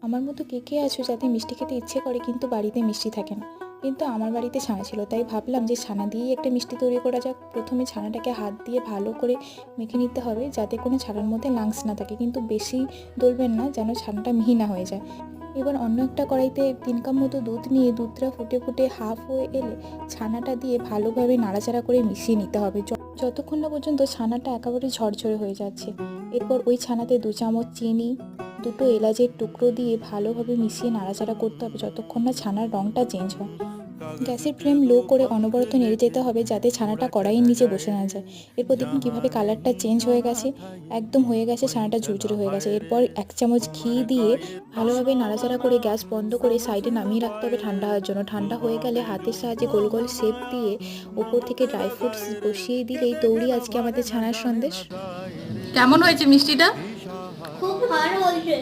আমার মতো কে কে আছো যাতে মিষ্টি খেতে ইচ্ছে করে কিন্তু বাড়িতে মিষ্টি থাকে না। কিন্তু আমার বাড়িতে ছানা ছিল, তাই ভাবলাম যে ছানা দিয়েই একটা মিষ্টি তৈরি করা যাক। প্রথমে ছানাটাকে হাত দিয়ে ভালো করে মেখে নিতে হবে যাতে কোনো ছানার মধ্যে লাংস না থাকে, কিন্তু বেশি দলবেন না যেন ছানাটা মিহি না হয়ে যায়। এবার অন্য একটা কড়াইতে 3 কাপ মতো দুধ নিয়ে দুধটা ফুটে ফুটে হাফ হয়ে এলে ছানাটা দিয়ে ভালোভাবে নাড়াচাড়া করে মিশিয়ে নিতে হবে যতক্ষণ না পর্যন্ত ছানাটা একেবারে ঝরঝরে হয়ে যাচ্ছে। এরপর ওই ছানাতে 2 চামচ চিনি, দুটো এলাচের টুকরো দিয়ে ভালোভাবে মিশিয়ে নাড়াচাড়া করতে হবে যতক্ষণ না ছানার রঙটা চেঞ্জ হয়। গ্যাসের ফ্লেম লো করে অনবরত নেড়ে যেতে হবে যাতে ছানাটা কড়াইয়ের নিচে বসে না যায়। এরপর দেখুন কীভাবে কালারটা চেঞ্জ হয়ে গেছে, একদম হয়ে গেছে, ছানাটা ঝুরঝুরে হয়ে গেছে। এরপর 1 চামচ ঘি দিয়ে ভালোভাবে নাড়াচাড়া করে গ্যাস বন্ধ করে সাইডে নামিয়ে রাখতে হবে ঠান্ডা হওয়ার জন্য। ঠান্ডা হয়ে গেলে হাতের সাহায্যে গোল গোল শেপ দিয়ে ওপর থেকে ড্রাই ফ্রুটস বসিয়ে দিলেই তৈরি আজকে আমাদের ছানার সন্দেশ। কেমন হয়েছে মিষ্টিটা? খুব ভালো হয়েছে।